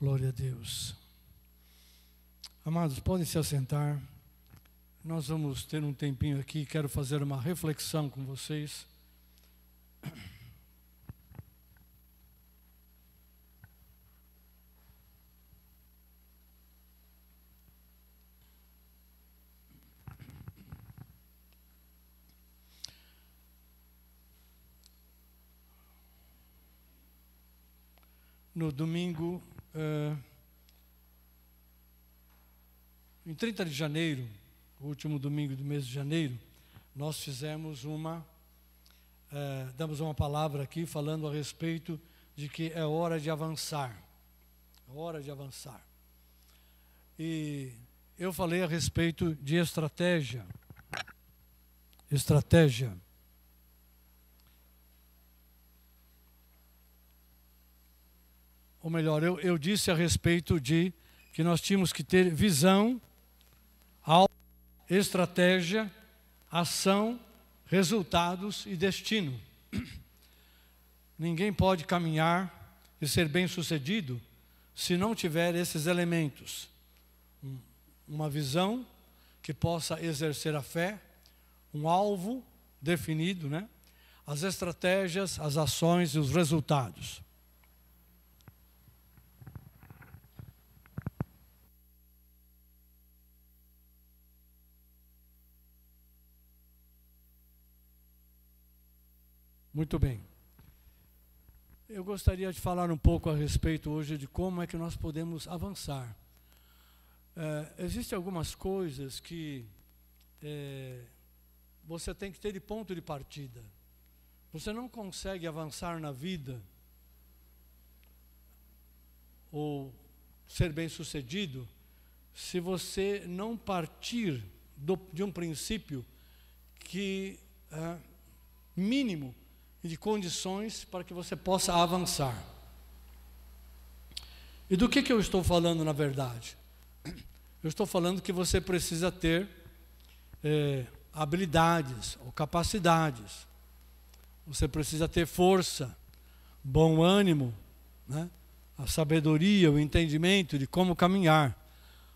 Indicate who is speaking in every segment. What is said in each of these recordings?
Speaker 1: Glória a Deus. Amados, podem se assentar. Nós vamos ter um tempinho aqui. Quero fazer uma reflexão com vocês. No domingo, em 30 de janeiro, o último domingo do mês de janeiro, nós fizemos damos uma palavra aqui falando a respeito de que é hora de avançar. É hora de avançar. E eu falei a respeito de estratégia. Estratégia. Ou melhor, eu disse a respeito de que nós tínhamos que ter visão, estratégia, ação, resultados e destino. Ninguém pode caminhar e ser bem-sucedido se não tiver esses elementos. Uma visão que possa exercer a fé, um alvo definido, né? As estratégias, as ações e os resultados. Muito bem. Eu gostaria de falar um pouco a respeito hoje de como é que nós podemos avançar. Existem algumas coisas que você tem que ter de ponto de partida. Você não consegue avançar na vida ou ser bem-sucedido se você não partir de um princípio que mínimo e de condições para que você possa avançar. E do que eu estou falando na verdade? Eu estou falando que você precisa ter habilidades ou capacidades. Você precisa ter força, bom ânimo, né? A sabedoria, o entendimento de como caminhar.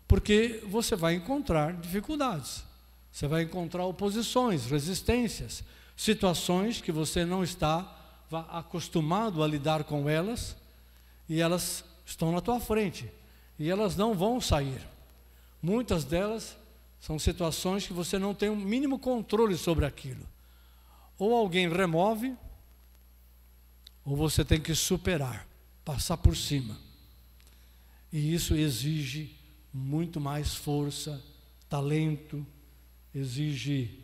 Speaker 1: Porque você vai encontrar dificuldades. Você vai encontrar oposições, resistências, situações que você não está acostumado a lidar com elas, e elas estão na tua frente, e elas não vão sair. Muitas delas são situações que você não tem o mínimo controle sobre aquilo. Ou alguém remove, ou você tem que superar, passar por cima. E isso exige muito mais força, talento, exige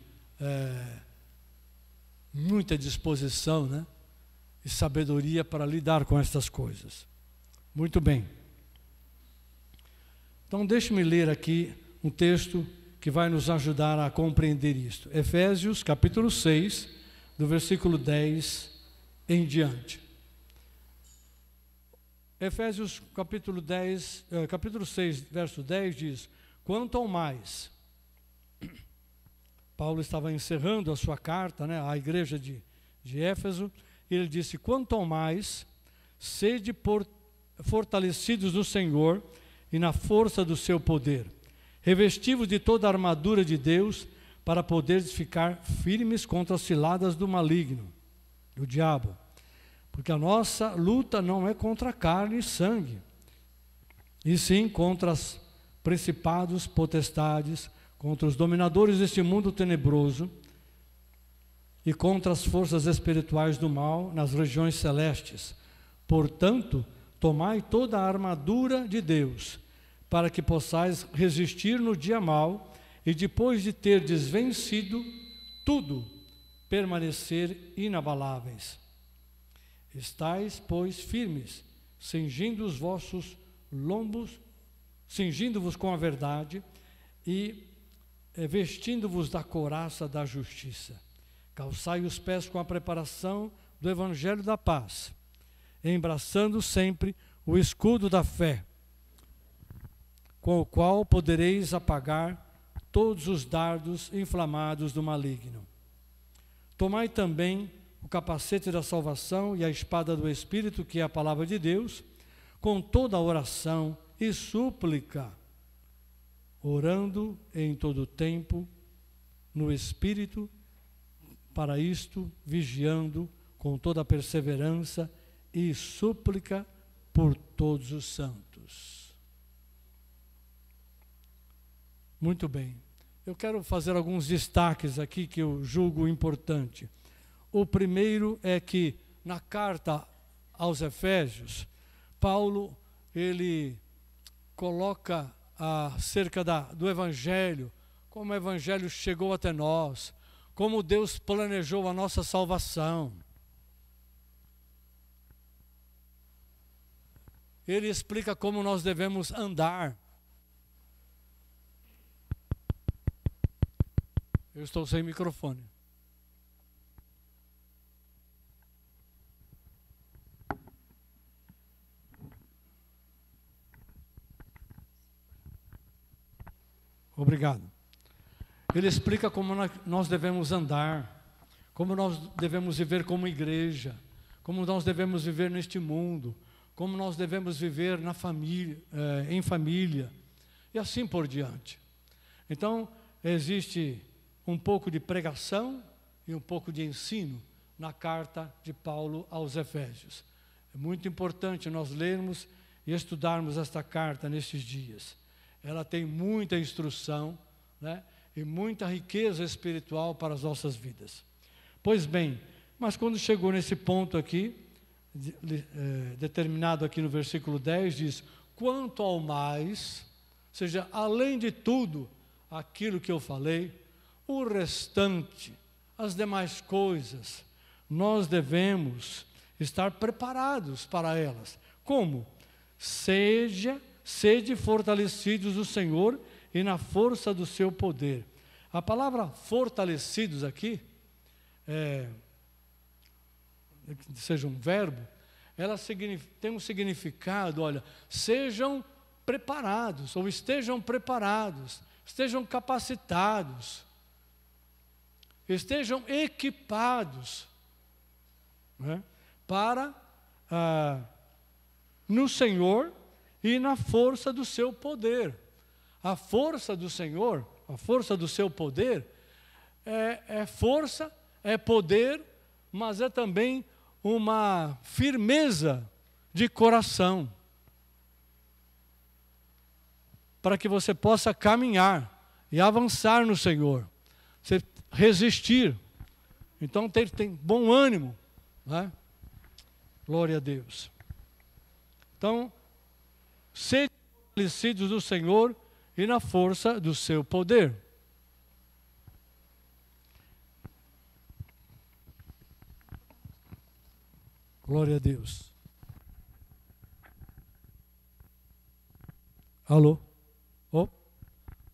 Speaker 1: muita disposição, né? E sabedoria para lidar com estas coisas. Muito bem. Então deixe-me ler aqui um texto que vai nos ajudar a compreender isto. Efésios capítulo 6, do versículo 10 em diante. Efésios capítulo 6, verso 10 diz: quanto ao mais... Paulo estava encerrando a sua carta, né, à igreja de Éfeso, e ele disse: quanto ao mais, sede fortalecidos no Senhor e na força do seu poder, revestivos de toda a armadura de Deus, para poderes ficar firmes contra as ciladas do maligno, do diabo. Porque a nossa luta não é contra carne e sangue, e sim contra os principados, potestades, contra os dominadores deste mundo tenebroso e contra as forças espirituais do mal nas regiões celestes. Portanto, tomai toda a armadura de Deus, para que possais resistir no dia mau e, depois de terdes vencido tudo, permanecer inabaláveis. Estais, pois, firmes, cingindo os vossos lombos, cingindo-vos com a verdade e vestindo-vos da couraça da justiça. Calçai os pés com a preparação do evangelho da paz, embraçando sempre o escudo da fé, com o qual podereis apagar todos os dardos inflamados do maligno. Tomai também o capacete da salvação e a espada do Espírito, que é a palavra de Deus, com toda oração e súplica, orando em todo tempo no Espírito, para isto vigiando com toda perseverança e súplica por todos os santos. Muito bem. Eu quero fazer alguns destaques aqui que eu julgo importante. O primeiro é que na carta aos Efésios, Paulo, ele coloca acerca do Evangelho, como o Evangelho chegou até nós, como Deus planejou a nossa salvação. Ele explica como nós devemos andar. Eu estou sem microfone. Obrigado. Ele explica como nós devemos andar, como nós devemos viver como igreja, como nós devemos viver neste mundo, como nós devemos viver na família, em família, e assim por diante. Então, existe um pouco de pregação e um pouco de ensino na carta de Paulo aos Efésios. É muito importante nós lermos e estudarmos esta carta nestes dias. Ela tem muita instrução, né, e muita riqueza espiritual para as nossas vidas. Pois bem, mas quando chegou nesse ponto aqui, determinado aqui no versículo 10, diz: quanto ao mais, ou seja, além de tudo aquilo que eu falei, o restante, as demais coisas, nós devemos estar preparados para elas. Como? Sede fortalecidos no Senhor e na força do seu poder. A palavra fortalecidos aqui, seja um verbo, ela tem um significado, olha, sejam preparados, ou estejam preparados, estejam capacitados, estejam equipados, né, para no Senhor e na força do seu poder. A força do Senhor, a força do seu poder, é força, é poder, mas é também uma firmeza de coração, para que você possa caminhar e avançar no Senhor, você resistir. Então tem bom ânimo, né? Glória a Deus. Então, sede fortalecidos do Senhor e na força do seu poder. Glória a Deus. Alô? Oh,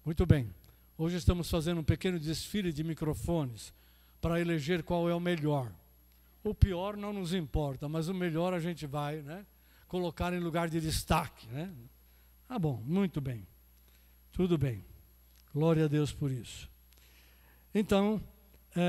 Speaker 1: muito bem. Hoje estamos fazendo um pequeno desfile de microfones para eleger qual é o melhor. O pior não nos importa, mas o melhor a gente vai, né, colocar em lugar de destaque, né? Ah, bom, muito bem. Tudo bem. Glória a Deus por isso. Então,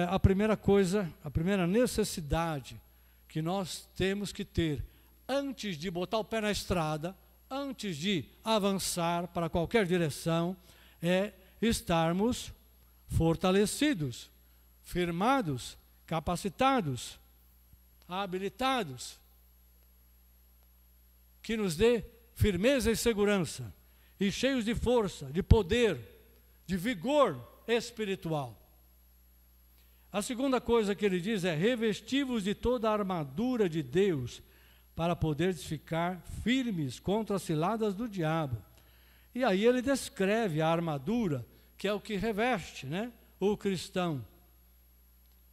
Speaker 1: a primeira coisa, a primeira necessidade que nós temos que ter antes de botar o pé na estrada, antes de avançar para qualquer direção, é estarmos fortalecidos, firmados, capacitados, habilitados, que nos dê firmeza e segurança, e cheios de força, de poder, de vigor espiritual. A segunda coisa que ele diz é: revesti-vos de toda a armadura de Deus, para poderes ficar firmes contra as ciladas do diabo. E aí ele descreve a armadura, que é o que reveste, né, o cristão.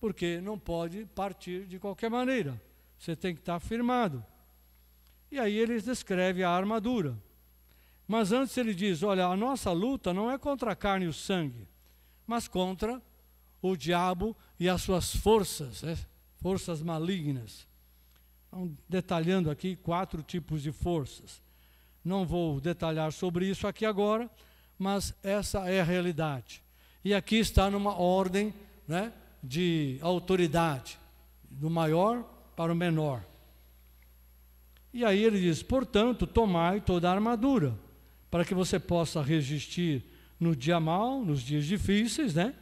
Speaker 1: Porque não pode partir de qualquer maneira, você tem que estar firmado. E aí ele descreve a armadura. Mas antes ele diz: olha, a nossa luta não é contra a carne e o sangue, mas contra o diabo e as suas forças, forças malignas. Então, detalhando aqui 4 tipos de forças. Não vou detalhar sobre isso aqui agora, mas essa é a realidade. E aqui está numa ordem, né, de autoridade, do maior para o menor. E aí ele diz: portanto, tomai toda a armadura, para que você possa resistir no dia mau, nos dias difíceis, né?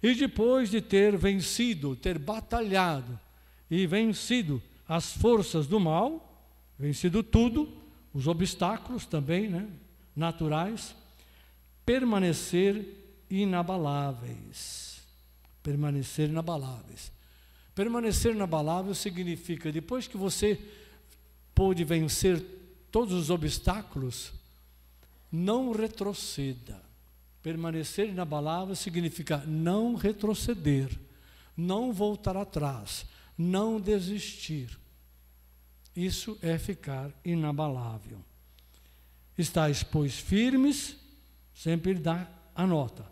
Speaker 1: E depois de ter vencido, ter batalhado e vencido as forças do mal, vencido tudo, os obstáculos também, né, naturais, permanecer inabaláveis. Permanecer inabaláveis. Permanecer inabalável significa, depois que você pôde vencer todos os obstáculos, não retroceda. Permanecer inabalável significa não retroceder, não voltar atrás, não desistir. Isso é ficar inabalável. Estais, pois, firmes, sempre dá a nota,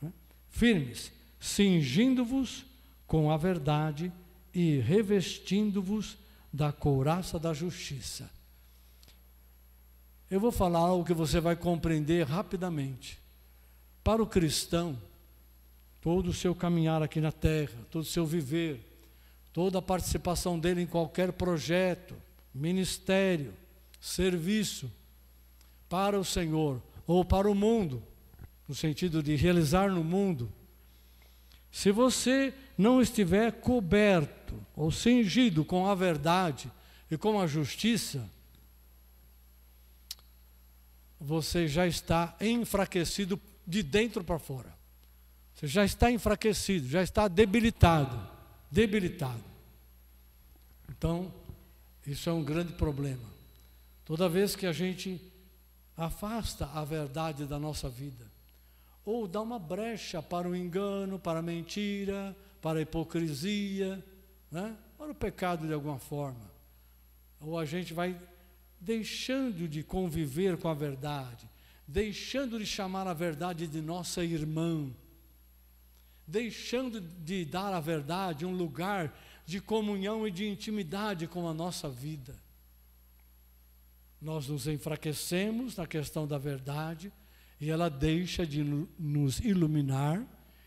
Speaker 1: né? Firmes, cingindo-vos com a verdade e revestindo-vos da couraça da justiça. Eu vou falar algo que você vai compreender rapidamente. Para o cristão, todo o seu caminhar aqui na terra, todo o seu viver, toda a participação dele em qualquer projeto, ministério, serviço, para o Senhor ou para o mundo, no sentido de realizar no mundo, se você não estiver coberto ou cingido com a verdade e com a justiça, você já está enfraquecido de dentro para fora. Você já está enfraquecido, já está debilitado. Então, isso é um grande problema. Toda vez que a gente afasta a verdade da nossa vida, ou dá uma brecha para o engano, para a mentira, para a hipocrisia, né? Para o pecado de alguma forma, ou a gente vai deixando de conviver com a verdade, deixando de chamar a verdade de nossa irmã, deixando de dar à verdade um lugar de comunhão e de intimidade com a nossa vida. Nós nos enfraquecemos na questão da verdade e ela deixa de nos iluminar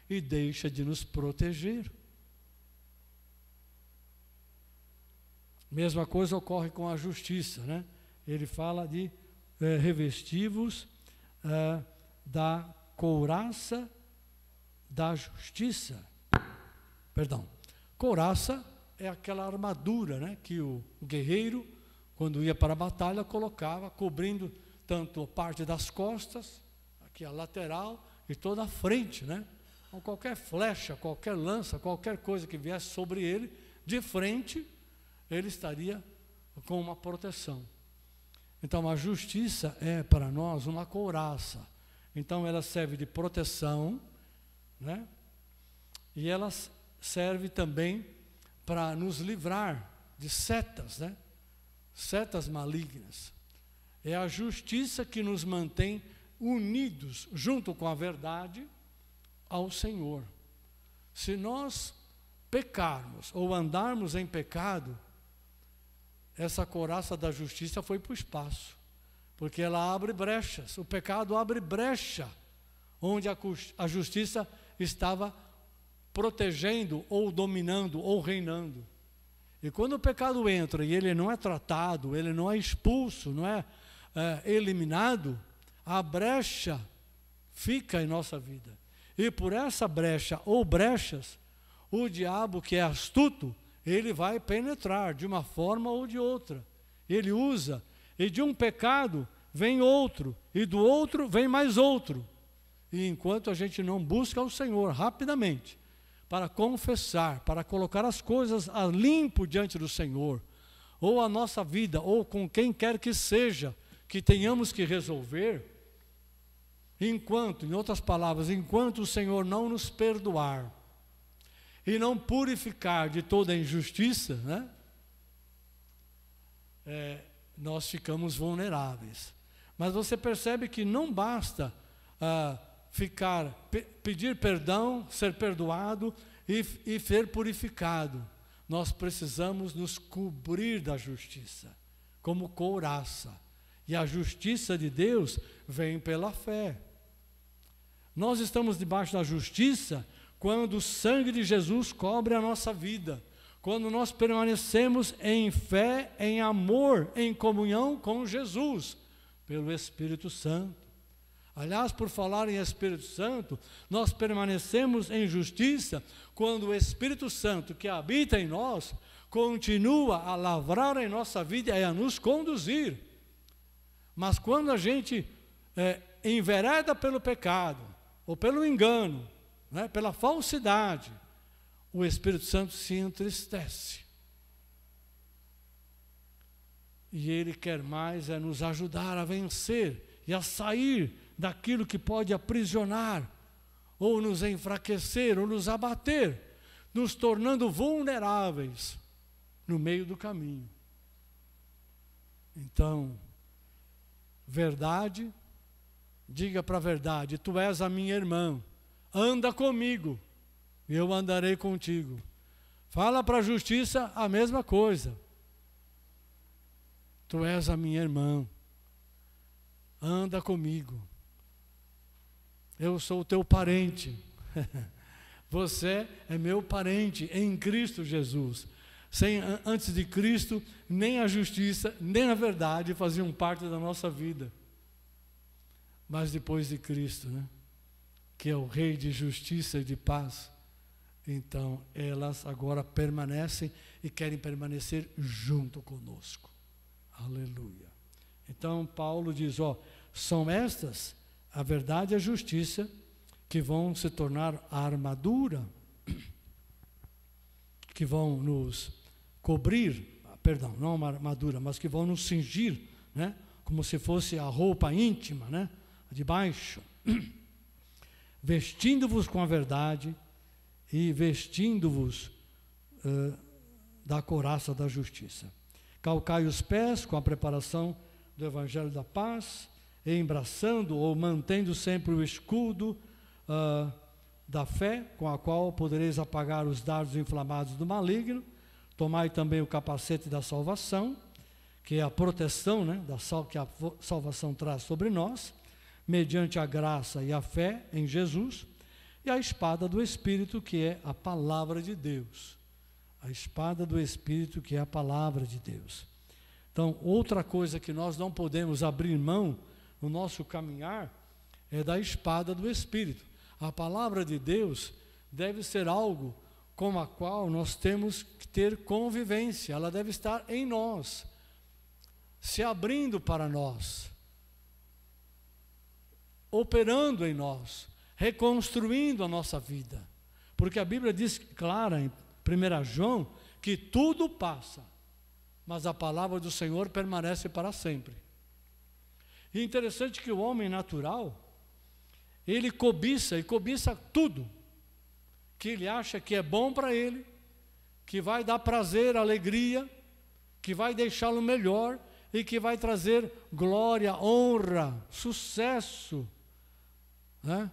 Speaker 1: e deixa de nos proteger. Mesma coisa ocorre com a justiça, né? Ele fala de revestivos da couraça da justiça. Perdão. Couraça é aquela armadura, né, que o guerreiro, quando ia para a batalha, colocava, cobrindo tanto a parte das costas, aqui a lateral, e toda a frente, né? Então, qualquer flecha, qualquer lança, qualquer coisa que viesse sobre ele, de frente, ele estaria com uma proteção. Então, a justiça é para nós uma couraça. Então, ela serve de proteção, né? E ela serve também para nos livrar de setas, né? Setas malignas. É a justiça que nos mantém unidos, junto com a verdade, ao Senhor. Se nós pecarmos ou andarmos em pecado, essa couraça da justiça foi para o espaço, porque ela abre brechas. O pecado abre brecha onde a justiça estava protegendo ou dominando ou reinando. E quando o pecado entra e ele não é tratado, ele não é expulso, não é eliminado, a brecha fica em nossa vida. E por essa brecha ou brechas, o diabo, que é astuto, ele vai penetrar de uma forma ou de outra. Ele usa, e de um pecado vem outro, e do outro vem mais outro. E enquanto a gente não busca o Senhor rapidamente, para confessar, para colocar as coisas a limpo diante do Senhor, ou a nossa vida, ou com quem quer que seja, que tenhamos que resolver, enquanto, em outras palavras, enquanto o Senhor não nos perdoar, e não purificar de toda a injustiça, né? Nós ficamos vulneráveis. Mas você percebe que não basta pedir perdão, ser perdoado e ser purificado. Nós precisamos nos cobrir da justiça, como couraça. E a justiça de Deus vem pela fé. Nós estamos debaixo da justiça quando o sangue de Jesus cobre a nossa vida, quando nós permanecemos em fé, em amor, em comunhão com Jesus, pelo Espírito Santo. Aliás, por falar em Espírito Santo, nós permanecemos em justiça quando o Espírito Santo que habita em nós continua a lavrar em nossa vida e a nos conduzir. Mas quando a gente envereda pelo pecado, ou pelo engano, né, pela falsidade, o Espírito Santo se entristece. E Ele quer mais nos ajudar a vencer e a sair daquilo que pode aprisionar, ou nos enfraquecer, ou nos abater, nos tornando vulneráveis no meio do caminho. Então, verdade, diga para a verdade: tu és a minha irmã, anda comigo, e eu andarei contigo. Fala para a justiça a mesma coisa: tu és a minha irmã, anda comigo, eu sou o teu parente, você é meu parente em Cristo Jesus. Antes de Cristo, nem a justiça, nem a verdade faziam parte da nossa vida. Mas depois de Cristo, né, que é o Rei de justiça e de paz, então elas agora permanecem e querem permanecer junto conosco. Aleluia. Então Paulo diz, são estas, a verdade e a justiça, que vão se tornar a armadura, que vão nos cobrir, perdão, não uma armadura, mas que vão nos cingir, né, como se fosse a roupa íntima, né, de baixo, vestindo-vos com a verdade e vestindo-vos da couraça da justiça. Calcai os pés com a preparação do Evangelho da paz, e embraçando ou mantendo sempre o escudo da fé, com a qual podereis apagar os dardos inflamados do maligno. Tomai também o capacete da salvação, que é a proteção, né, que a salvação traz sobre nós, mediante a graça e a fé em Jesus, e a espada do Espírito, que é a palavra de Deus. A espada do Espírito, que é a palavra de Deus. Então, outra coisa que nós não podemos abrir mão no nosso caminhar é da espada do Espírito. A palavra de Deus deve ser algo com a qual nós temos que ter convivência. Ela deve estar em nós, se abrindo para nós, operando em nós, reconstruindo a nossa vida. Porque a Bíblia diz clara em 1 João que tudo passa, mas a palavra do Senhor permanece para sempre. E é interessante que o homem natural, ele cobiça tudo que ele acha que é bom para ele, que vai dar prazer, alegria, que vai deixá-lo melhor e que vai trazer glória, honra, sucesso, né,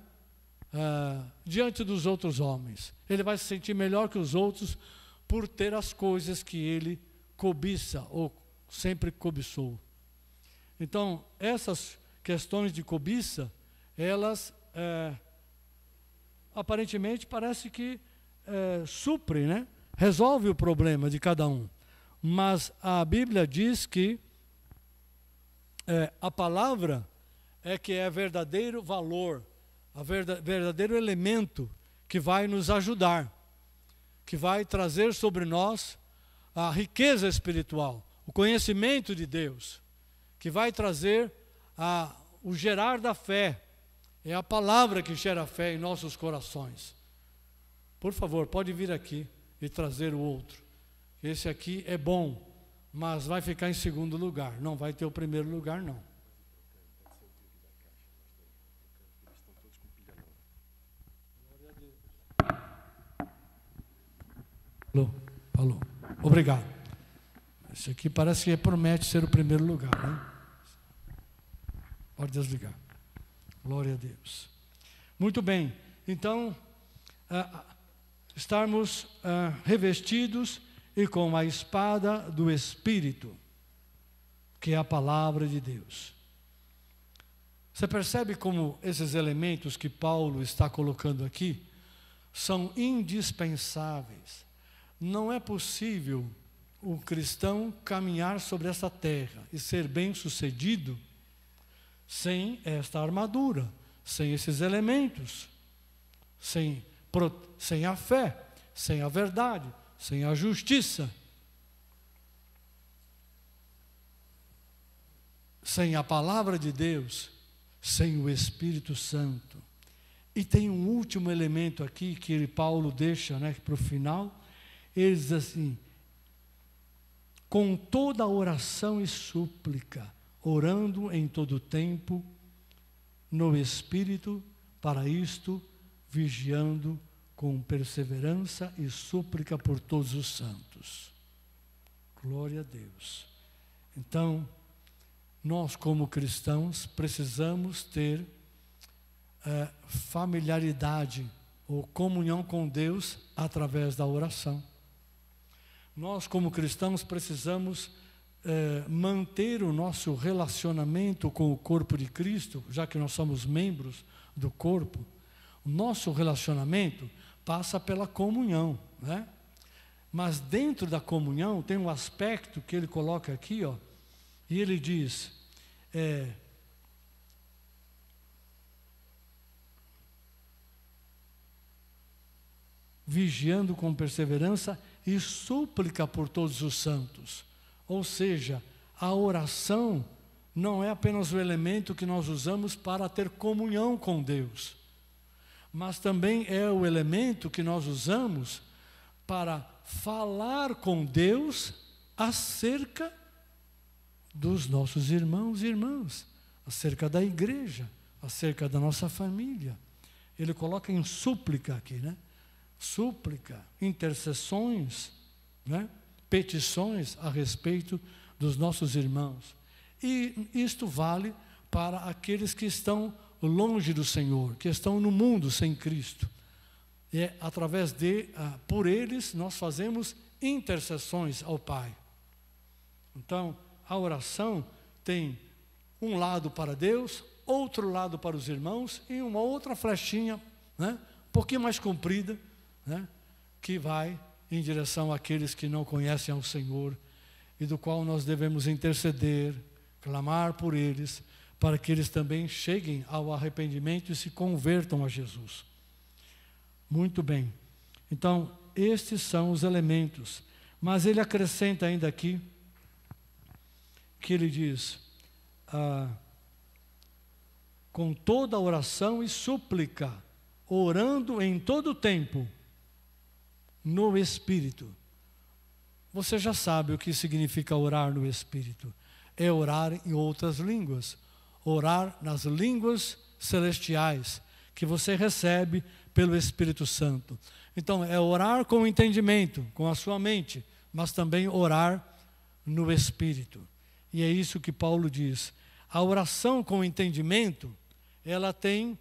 Speaker 1: diante dos outros homens. Ele vai se sentir melhor que os outros por ter as coisas que ele cobiça ou sempre cobiçou. Então, essas questões de cobiça, elas aparentemente parece que supre, né? Resolve o problema de cada um. Mas a Bíblia diz que a palavra é que é verdadeiro valor, verdadeiro elemento que vai nos ajudar, que vai trazer sobre nós a riqueza espiritual, o conhecimento de Deus, que vai trazer o gerar da fé. É a palavra que gera fé em nossos corações. Por favor, pode vir aqui e trazer o outro. Esse aqui é bom, mas vai ficar em segundo lugar. Não vai ter o primeiro lugar, não. Falou. Obrigado. Esse aqui parece que promete ser o primeiro lugar, né? Pode desligar. Glória a Deus. Muito bem. Então, estarmos revestidos e com a espada do Espírito, que é a palavra de Deus. Você percebe como esses elementos que Paulo está colocando aqui são indispensáveis. não é possível o cristão caminhar sobre essa terra e ser bem-sucedido sem esta armadura, sem esses elementos, sem a fé, sem a verdade, sem a justiça, sem a palavra de Deus, sem o Espírito Santo. E tem um último elemento aqui que Paulo deixa, para o final. Ele diz assim: com toda oração e súplica, orando em todo tempo, no Espírito, para isto, vigiando com perseverança e súplica por todos os santos. Glória a Deus. Então, nós como cristãos precisamos ter familiaridade ou comunhão com Deus através da oração. Nós como cristãos precisamos manter o nosso relacionamento com o corpo de Cristo, já que nós somos membros do corpo. O nosso relacionamento passa pela comunhão, Mas dentro da comunhão tem um aspecto que ele coloca aqui, e ele diz, vigiando com perseverança e súplica por todos os santos. Ou seja, a oração não é apenas o elemento que nós usamos para ter comunhão com Deus, mas também é o elemento que nós usamos para falar com Deus acerca dos nossos irmãos e irmãs, acerca da igreja, acerca da nossa família. Ele coloca em súplica aqui, súplica, intercessões, petições a respeito dos nossos irmãos. E isto vale para aqueles que estão longe do Senhor, que estão no mundo sem Cristo. E através por eles nós fazemos intercessões ao Pai. Então, a oração tem um lado para Deus, outro lado para os irmãos e uma outra flechinha, um pouquinho mais comprida, que vai em direção àqueles que não conhecem ao Senhor e do qual nós devemos interceder, clamar por eles, para que eles também cheguem ao arrependimento e se convertam a Jesus. Muito bem. Então, estes são os elementos. Mas ele acrescenta ainda aqui, que ele diz, com toda oração e súplica, orando em todo o tempo, no Espírito. Você já sabe o que significa orar no Espírito. É orar em outras línguas. Orar nas línguas celestiais, que você recebe pelo Espírito Santo. Então, é orar com o entendimento, com a sua mente, mas também orar no Espírito. E é isso que Paulo diz. A oração com o entendimento, ela tem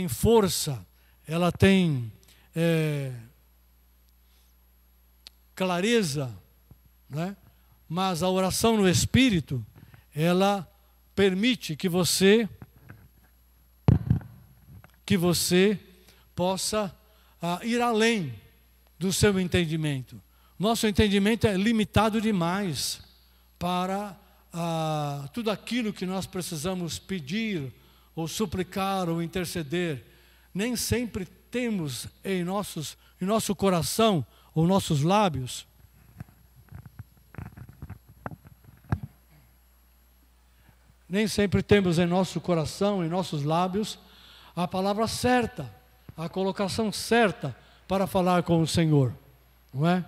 Speaker 1: força, ela tem clareza, mas a oração no Espírito, ela permite que você possa ir além do seu entendimento. Nosso entendimento é limitado demais para tudo aquilo que nós precisamos pedir, ou suplicar, ou interceder. Nem sempre temos em nosso coração, ou nossos lábios, nem sempre temos em nosso coração, em nossos lábios, a palavra certa, a colocação certa para falar com o Senhor, não é?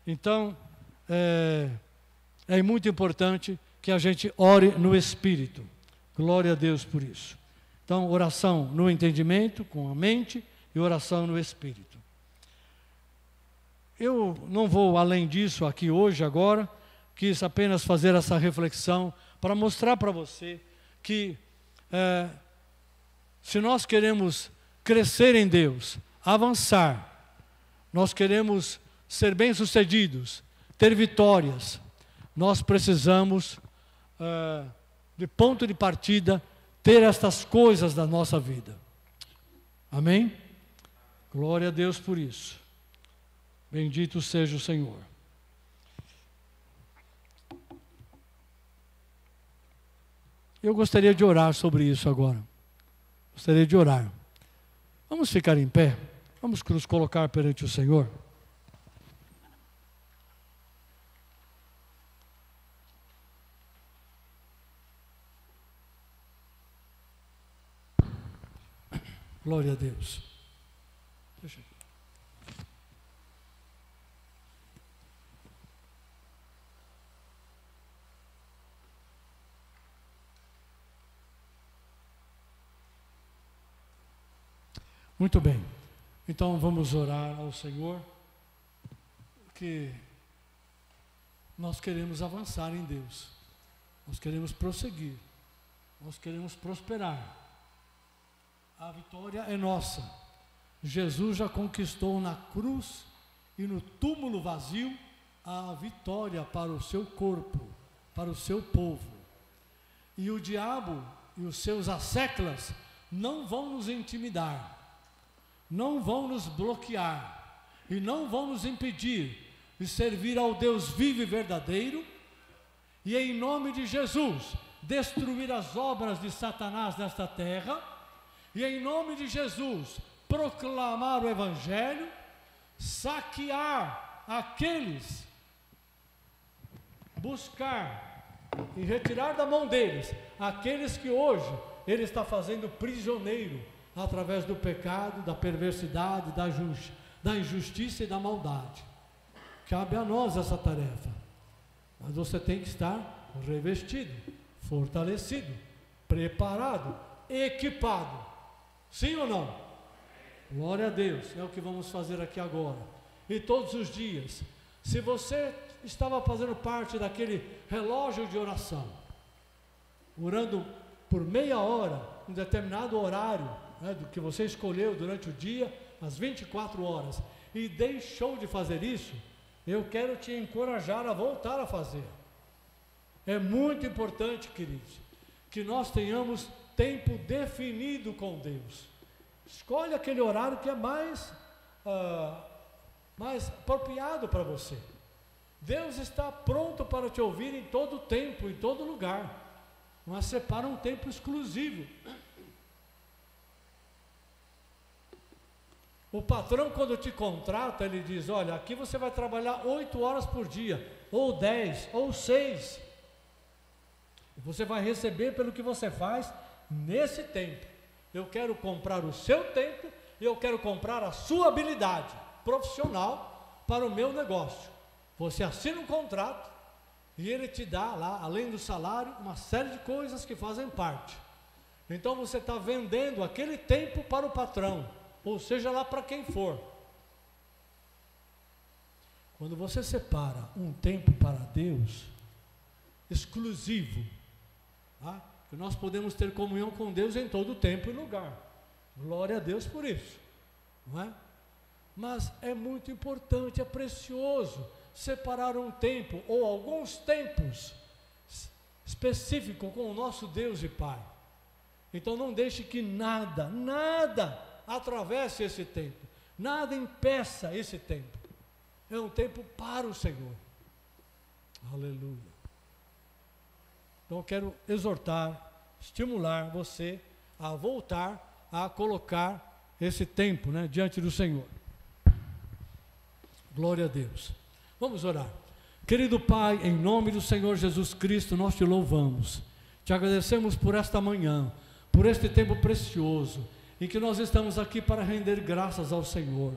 Speaker 1: Então, é muito importante que a gente ore no Espírito. Glória a Deus por isso. Então, oração no entendimento, com a mente, e oração no Espírito. Eu não vou além disso aqui hoje, agora. Quis apenas fazer essa reflexão para mostrar para você que se nós queremos crescer em Deus, avançar, nós queremos ser bem-sucedidos, ter vitórias, nós precisamos, de ponto de partida, ter estas coisas da nossa vida. Amém? Glória a Deus por isso. Bendito seja o Senhor. Eu gostaria de orar sobre isso agora. Gostaria de orar. Vamos ficar em pé? Vamos nos colocar perante o Senhor? Glória a Deus. Deixa aqui. Muito bem. Então vamos orar ao Senhor, que nós queremos avançar em Deus. Nós queremos prosseguir. Nós queremos prosperar. A vitória é nossa. Jesus já conquistou na cruz e no túmulo vazio a vitória para o seu corpo, para o seu povo. E o diabo e os seus asseclas não vão nos intimidar, não vão nos bloquear e não vão nos impedir de servir ao Deus vivo e verdadeiro e, em nome de Jesus, destruir as obras de Satanás nesta terra e, em nome de Jesus, proclamar o Evangelho, saquear aqueles, buscar e retirar da mão deles aqueles que hoje ele está fazendo prisioneiro através do pecado, da perversidade, da injustiça e da maldade. Cabe a nós essa tarefa, mas você tem que estar revestido, fortalecido, preparado, equipado. Sim ou não? Glória a Deus, é o que vamos fazer aqui agora. E todos os dias, se você estava fazendo parte daquele relógio de oração, orando por meia hora, um determinado horário, do que você escolheu durante o dia, às 24 horas, e deixou de fazer isso, eu quero te encorajar a voltar a fazer. É muito importante, queridos, que nós tenhamos tempo definido com Deus. Escolhe aquele horário que é mais apropriado para você. Deus está pronto para te ouvir em todo tempo, em todo lugar, mas separa um tempo exclusivo. O patrão, quando te contrata, ele diz: olha, aqui você vai trabalhar 8 horas por dia, ou 10, ou 6. Você vai receber pelo que você faz nesse tempo. Eu quero comprar o seu tempo e eu quero comprar a sua habilidade profissional para o meu negócio. Você assina um contrato e ele te dá lá, além do salário, uma série de coisas que fazem parte. Então você está vendendo aquele tempo para o patrão, ou seja lá para quem for. Quando você separa um tempo para Deus, exclusivo, tá? Que nós podemos ter comunhão com Deus em todo tempo e lugar. Glória a Deus por isso, não é? Mas é muito importante, é precioso separar um tempo ou alguns tempos específicos com o nosso Deus e Pai. Então não deixe que nada atravesse esse tempo, nada impeça esse tempo. É um tempo para o Senhor. Aleluia. Então eu quero exortar, estimular você a voltar a colocar esse tempo, diante do Senhor. Glória a Deus. Vamos orar. Querido Pai, em nome do Senhor Jesus Cristo, nós te louvamos. Te agradecemos por esta manhã, por este tempo precioso, em que nós estamos aqui para render graças ao Senhor.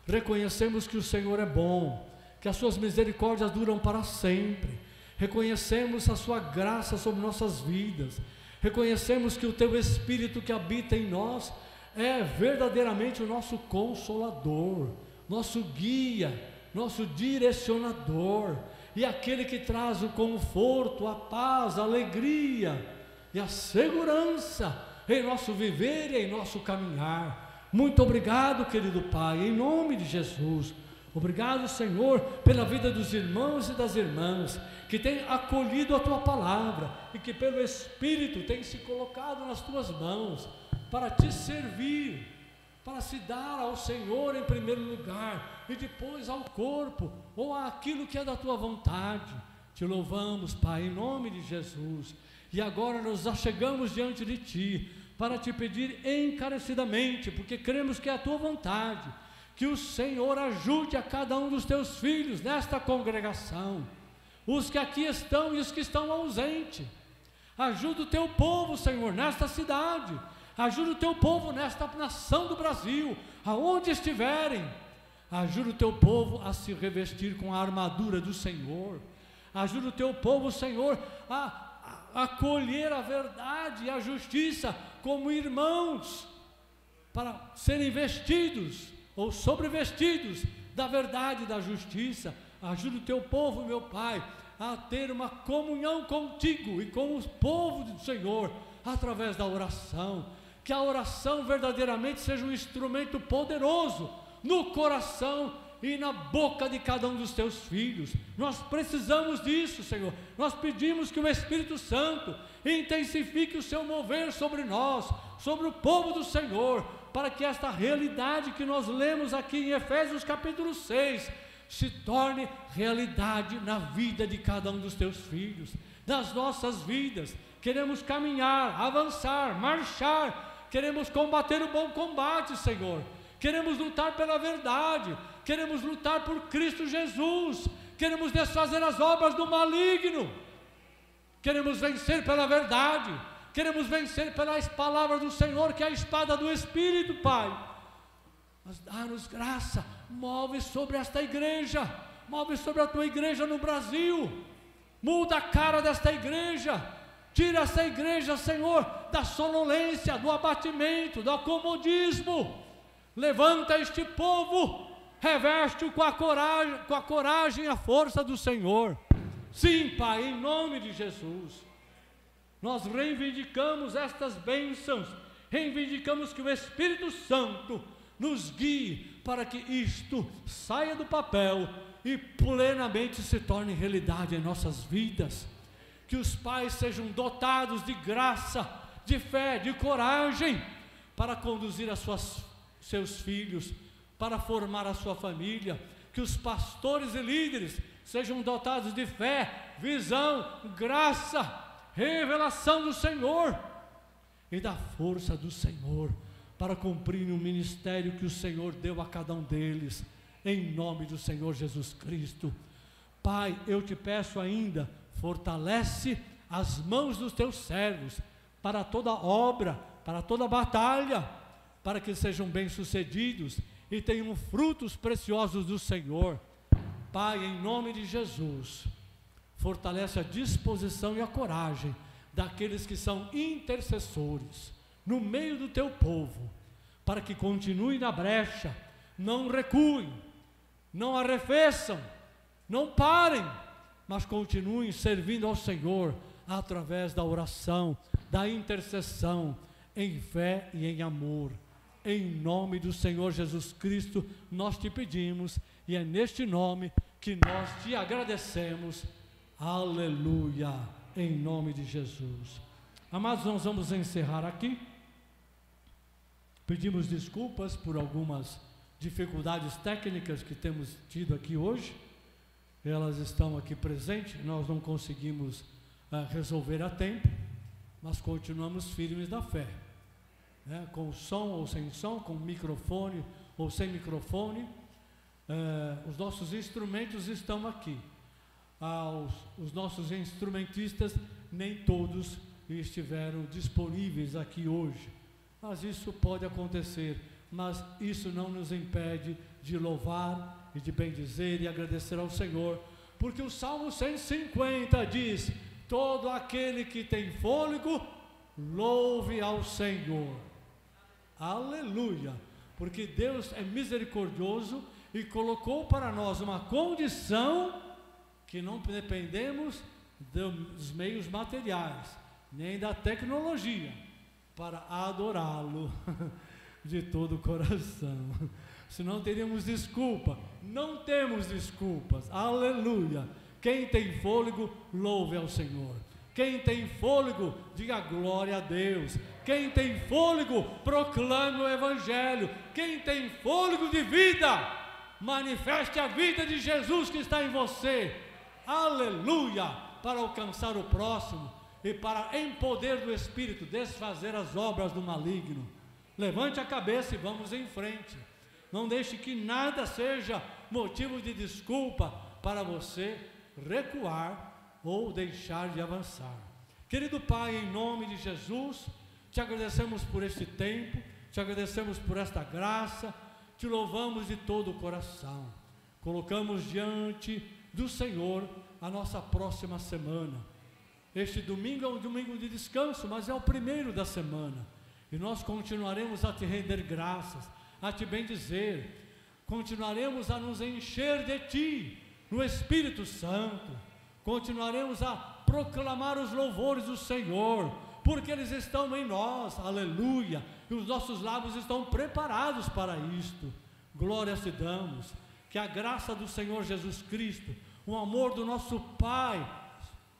Speaker 1: Reconhecemos que o Senhor é bom, que as suas misericórdias duram para sempre. Reconhecemos a sua graça sobre nossas vidas. Reconhecemos que o teu Espírito que habita em nós é verdadeiramente o nosso consolador, nosso guia, nosso direcionador, e aquele que traz o conforto, a paz, a alegria e a segurança em nosso viver e em nosso caminhar. Muito obrigado, querido Pai, em nome de Jesus. Obrigado, Senhor, pela vida dos irmãos e das irmãs que têm acolhido a Tua palavra e que pelo Espírito têm se colocado nas Tuas mãos para Te servir, para se dar ao Senhor em primeiro lugar, e depois ao corpo, ou àquilo que é da tua vontade. Te louvamos, Pai, em nome de Jesus, e agora nos achegamos diante de Ti, para Te pedir encarecidamente, porque cremos que é a Tua vontade, que o Senhor ajude a cada um dos Teus filhos nesta congregação, os que aqui estão e os que estão ausentes. Ajuda o Teu povo, Senhor, nesta cidade. Ajuda o Teu povo nesta nação do Brasil, aonde estiverem. Ajuda o Teu povo a se revestir com a armadura do Senhor. Ajuda o Teu povo, Senhor, a acolher a verdade e a justiça como irmãos, para serem vestidos ou sobrevestidos da verdade e da justiça. Ajuda o Teu povo, meu Pai, a ter uma comunhão contigo e com o povo do Senhor, através da oração. Que a oração verdadeiramente seja um instrumento poderoso no coração e na boca de cada um dos Teus filhos. Nós precisamos disso, Senhor. Nós pedimos que o Espírito Santo intensifique o seu mover sobre nós, sobre o povo do Senhor, para que esta realidade que nós lemos aqui em Efésios capítulo 6 se torne realidade na vida de cada um dos Teus filhos, nas nossas vidas. Queremos caminhar, avançar, marchar, queremos combater o bom combate, Senhor. Queremos lutar pela verdade, queremos lutar por Cristo Jesus, queremos desfazer as obras do maligno, queremos vencer pela verdade, queremos vencer pelas palavras do Senhor, que é a espada do Espírito, Pai. Mas dá-nos graça, move sobre esta igreja, move sobre a Tua igreja no Brasil, muda a cara desta igreja, tira esta igreja, Senhor, da sonolência, do abatimento, do acomodismo. Levanta este povo, reveste-o com a coragem e a força do Senhor. Sim, Pai, em nome de Jesus, nós reivindicamos estas bênçãos, reivindicamos que o Espírito Santo nos guie para que isto saia do papel e plenamente se torne realidade em nossas vidas. Que os pais sejam dotados de graça, de fé, de coragem, para conduzir seus filhos, para formar a sua família. Que os pastores e líderes sejam dotados de fé, visão, graça, revelação do Senhor e da força do Senhor, para cumprir o ministério que o Senhor deu a cada um deles, em nome do Senhor Jesus Cristo. Pai, eu te peço ainda, fortalece as mãos dos Teus servos, para toda obra, para toda batalha, para que sejam bem-sucedidos e tenham frutos preciosos do Senhor. Pai, em nome de Jesus, fortalece a disposição e a coragem daqueles que são intercessores no meio do Teu povo, para que continuem na brecha, não recuem, não arrefeçam, não parem, mas continuem servindo ao Senhor através da oração, da intercessão, em fé e em amor. Em nome do Senhor Jesus Cristo, nós te pedimos, e é neste nome que nós te agradecemos. Aleluia, em nome de Jesus. Amados, nós vamos encerrar aqui. Pedimos desculpas por algumas dificuldades técnicas que temos tido aqui hoje. Elas estão aqui presentes, nós não conseguimos resolver a tempo, mas continuamos firmes na fé, né? Com som ou sem som, com microfone ou sem microfone. Os nossos instrumentos estão aqui. Os nossos instrumentistas, nem todos estiveram disponíveis aqui hoje, mas isso pode acontecer, mas isso não nos impede de louvar e de bendizer e agradecer ao Senhor, porque o Salmo 150 diz: todo aquele que tem fôlego, louve ao Senhor. Aleluia, porque Deus é misericordioso e colocou para nós uma condição que não dependemos dos meios materiais, nem da tecnologia, para adorá-lo de todo o coração. Senão teríamos desculpa. Não temos desculpas. Aleluia. Quem tem fôlego, louve ao Senhor. Quem tem fôlego, diga glória a Deus. Quem tem fôlego, proclame o Evangelho. Quem tem fôlego de vida, manifeste a vida de Jesus que está em você. Aleluia! Para alcançar o próximo e para, em poder do Espírito, desfazer as obras do maligno. Levante a cabeça e vamos em frente. Não deixe que nada seja motivo de desculpa para você recuar ou deixar de avançar. Querido Pai, em nome de Jesus, te agradecemos por este tempo, te agradecemos por esta graça, te louvamos de todo o coração. Colocamos diante do Senhor a nossa próxima semana. Este domingo é um domingo de descanso, mas é o primeiro da semana. E nós continuaremos a te render graças, a te bendizer. Continuaremos a nos encher de ti, no Espírito Santo. Continuaremos a proclamar os louvores do Senhor, porque eles estão em nós, aleluia, e os nossos lábios estão preparados para isto. Glória te damos, que a graça do Senhor Jesus Cristo, o amor do nosso Pai,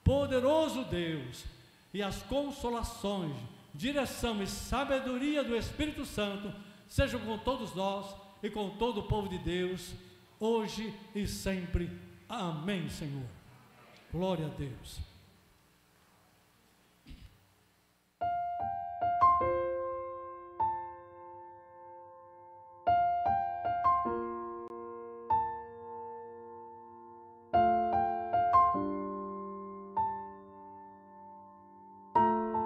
Speaker 1: poderoso Deus, e as consolações, direção e sabedoria do Espírito Santo, sejam com todos nós e com todo o povo de Deus, hoje e sempre. Amém, Senhor. Glória a Deus.